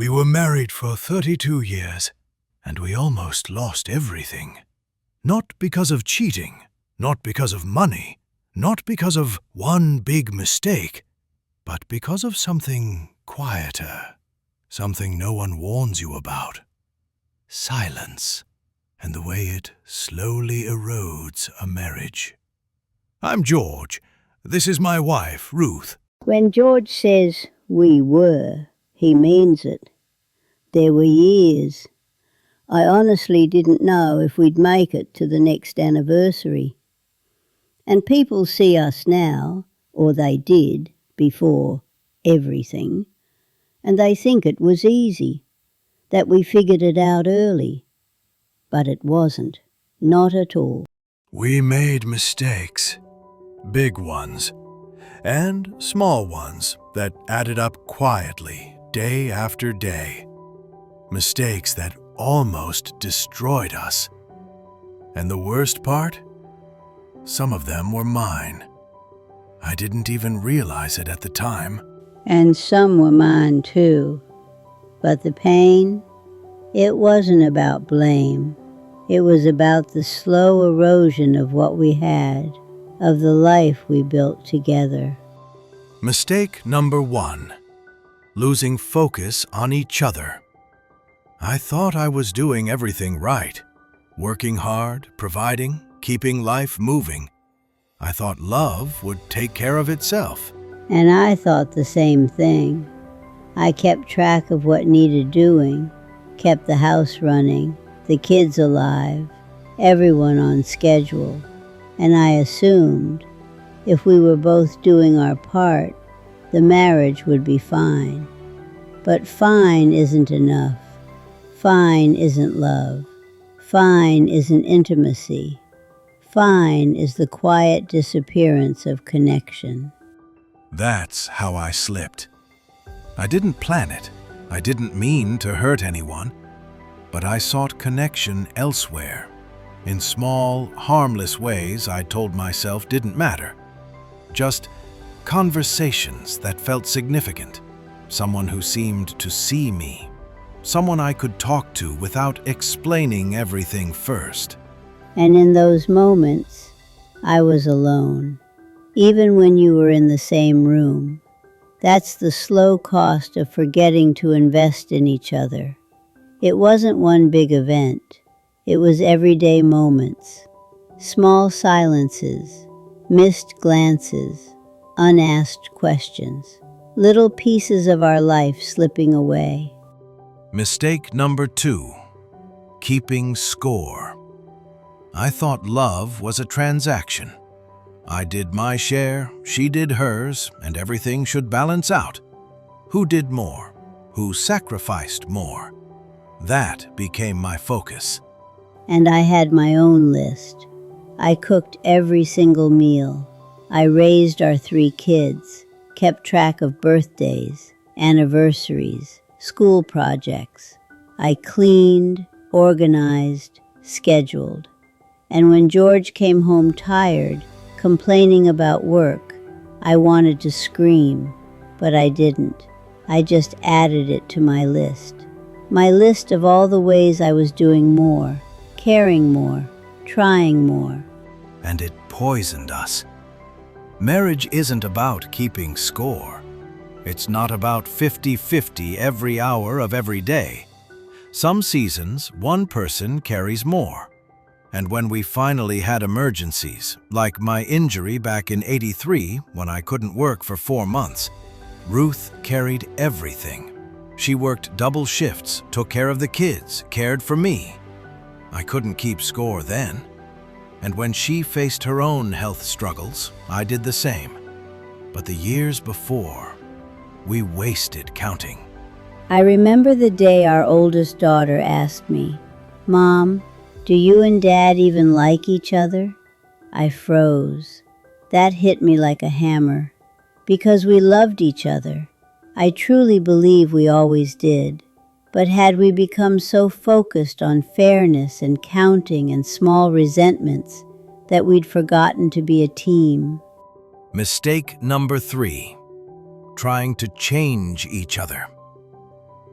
We were married for 32 years, and we almost lost everything. Not because of cheating, not because of money, not because of one big mistake, but because of something quieter, something no one warns you about. Silence, and the way it slowly erodes a marriage. I'm George. This is my wife, Ruth. When George says we were, he means it. There were years. I honestly didn't know if we'd make it to the next anniversary. And people see us now, or they did, before everything, and they think it was easy, that we figured it out early. But it wasn't, not at all. We made mistakes, big ones, and small ones that added up quietly, day after day. Mistakes that almost destroyed us. And the worst part? Some of them were mine. I didn't even realize it at the time. And some were mine too. But the pain, it wasn't about blame. It was about the slow erosion of what we had, of the life we built together. Mistake number 1. Losing focus on each other. I thought I was doing everything right. Working hard, providing, keeping life moving. I thought love would take care of itself. And I thought the same thing. I kept track of what needed doing, kept the house running, the kids alive, everyone on schedule. And I assumed if we were both doing our part, the marriage would be fine. But fine isn't enough. Fine isn't love. Fine isn't intimacy. Fine is the quiet disappearance of connection. That's how I slipped. I didn't plan it. I didn't mean to hurt anyone. But I sought connection elsewhere. In small, harmless ways I told myself didn't matter. Just conversations that felt significant. Someone who seemed to see me. Someone I could talk to without explaining everything first. And in those moments, I was alone, even when you were in the same room. That's the slow cost of forgetting to invest in each other. It wasn't one big event. It was everyday moments, small silences, missed glances, unasked questions, little pieces of our life slipping away. Mistake number 2. Keeping score. I thought love was a transaction. I did my share, she did hers, and everything should balance out. Who did more? Who sacrificed more? That became my focus. And I had my own list. I cooked every single meal. I raised our 3 kids, kept track of birthdays, anniversaries, school projects. I cleaned, organized, scheduled. And when George came home tired, complaining about work, I wanted to scream, but I didn't. I just added it to my list. My list of all the ways I was doing more, caring more, trying more. And it poisoned us. Marriage isn't about keeping score. It's not about 50-50 every hour of every day. Some seasons, one person carries more. And when we finally had emergencies, like my injury back in '83 when I couldn't work for 4 months, Ruth carried everything. She worked double shifts, took care of the kids, cared for me. I couldn't keep score then. And when she faced her own health struggles, I did the same. But the years before, we wasted counting. I remember the day our oldest daughter asked me, "Mom, do you and Dad even like each other?" I froze. That hit me like a hammer. Because we loved each other. I truly believe we always did. But had we become so focused on fairness and counting and small resentments that we'd forgotten to be a team? Mistake number 3. Trying to change each other.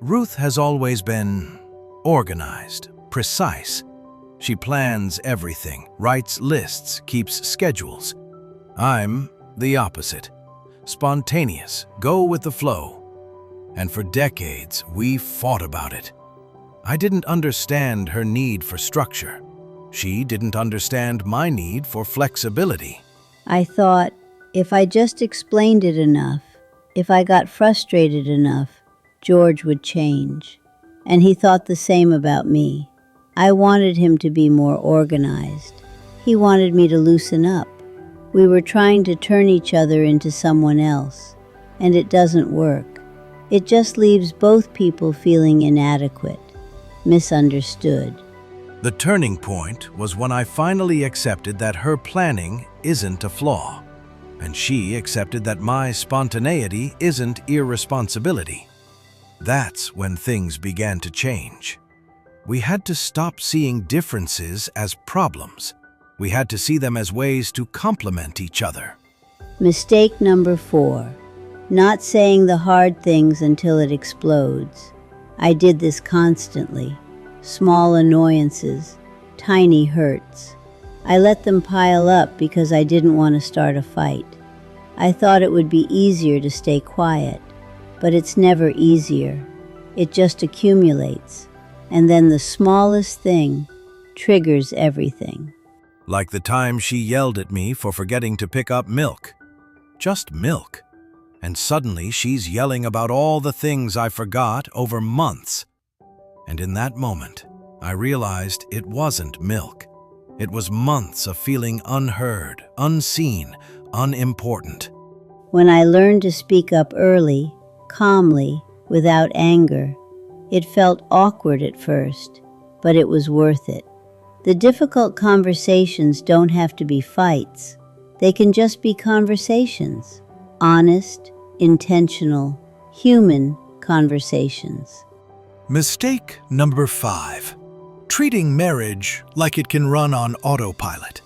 Ruth has always been organized, precise. She plans everything, writes lists, keeps schedules. I'm the opposite. Spontaneous, go with the flow. And for decades, we fought about it. I didn't understand her need for structure. She didn't understand my need for flexibility. I thought, if I just explained it enough, if I got frustrated enough, George would change. And he thought the same about me. I wanted him to be more organized. He wanted me to loosen up. We were trying to turn each other into someone else, and it doesn't work. It just leaves both people feeling inadequate, misunderstood. The turning point was when I finally accepted that her planning isn't a flaw, and she accepted that my spontaneity isn't irresponsibility. That's when things began to change. We had to stop seeing differences as problems. We had to see them as ways to complement each other. Mistake number 4, not saying the hard things until it explodes. I did this constantly. Small annoyances, tiny hurts. I let them pile up because I didn't want to start a fight. I thought it would be easier to stay quiet, but it's never easier. It just accumulates, and then the smallest thing triggers everything. Like the time she yelled at me for forgetting to pick up milk. Just milk. And suddenly she's yelling about all the things I forgot over months. And in that moment, I realized it wasn't milk. It was months of feeling unheard, unseen, unimportant. When I learned to speak up early, calmly, without anger, it felt awkward at first, but it was worth it. The difficult conversations don't have to be fights. They can just be conversations. Honest, intentional, human conversations. Mistake number 5. Treating marriage like it can run on autopilot.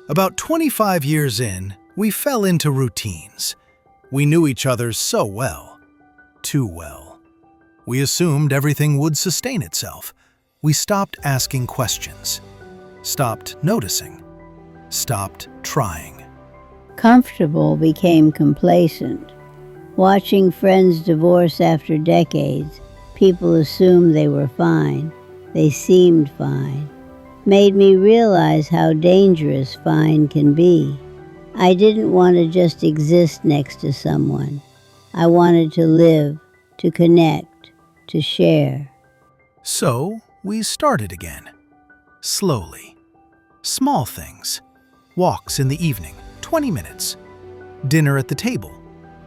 About 25 years in, we fell into routines. We knew each other so well. Too well. We assumed everything would sustain itself. We stopped asking questions. Stopped noticing. Stopped trying. Comfortable became complacent. Watching friends divorce after decades, people assumed they were fine. They seemed fine. Made me realize how dangerous fine can be. I didn't want to just exist next to someone. I wanted to live, to connect, to share. So we started again. Slowly. Small things. Walks in the evening, 20 minutes. Dinner at the table.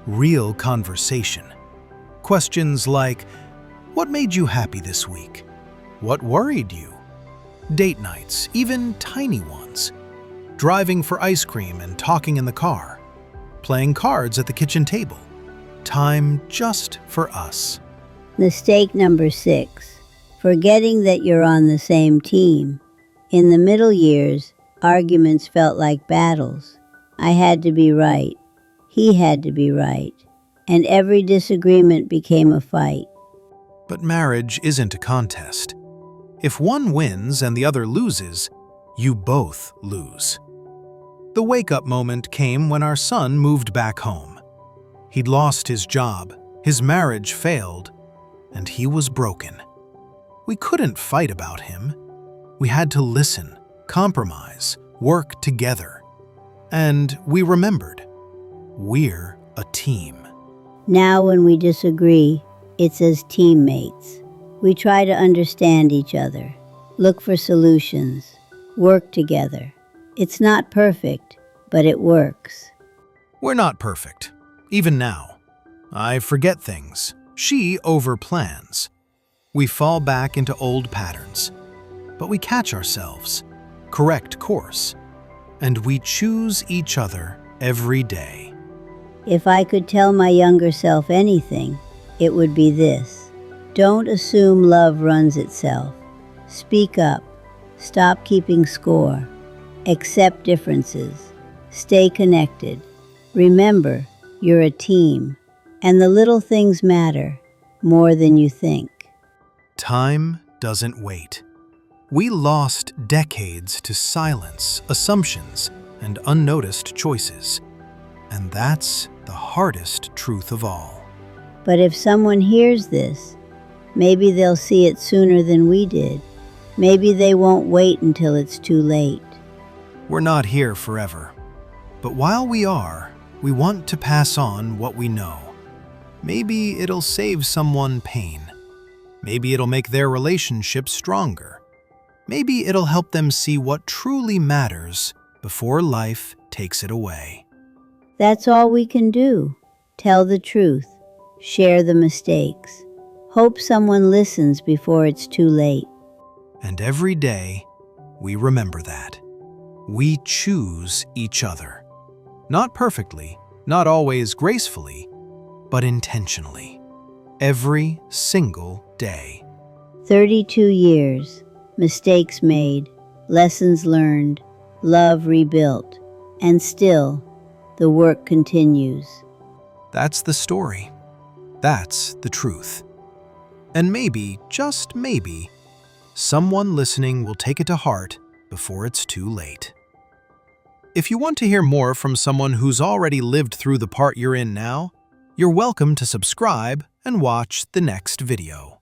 Real conversation. Questions like, what made you happy this week? What worried you? Date nights, even tiny ones. Driving for ice cream and talking in the car. Playing cards at the kitchen table. Time just for us. Mistake number 6, forgetting that you're on the same team. In the middle years, arguments felt like battles. I had to be right. He had to be right. And every disagreement became a fight. But marriage isn't a contest. If one wins and the other loses, you both lose. The wake-up moment came when our son moved back home. He'd lost his job, his marriage failed, and he was broken. We couldn't fight about him. We had to listen, compromise, work together. And we remembered, we're a team. Now when we disagree, it's as teammates. We try to understand each other, look for solutions, work together. It's not perfect, but it works. We're not perfect, even now. I forget things. She overplans. We fall back into old patterns. But we catch ourselves, correct course, and we choose each other every day. If I could tell my younger self anything, it would be this. Don't assume love runs itself. Speak up. Stop keeping score. Accept differences. Stay connected. Remember, you're a team, and the little things matter. more than you think. Time doesn't wait. We lost decades to silence, assumptions, and unnoticed choices. And that's the hardest truth of all. But if someone hears this, maybe they'll see it sooner than we did. Maybe they won't wait until it's too late. We're not here forever. But while we are, we want to pass on what we know. Maybe it'll save someone pain. Maybe it'll make their relationship stronger. Maybe it'll help them see what truly matters before life takes it away. That's all we can do. Tell the truth. Share the mistakes. Hope someone listens before it's too late. And every day, we remember that. We choose each other. Not perfectly, not always gracefully, but intentionally. Every single day. 32 years. Mistakes made. Lessons learned. Love rebuilt. And still, the work continues. That's the story. That's the truth. And maybe, just maybe, someone listening will take it to heart before it's too late. If you want to hear more from someone who's already lived through the part you're in now, you're welcome to subscribe and watch the next video.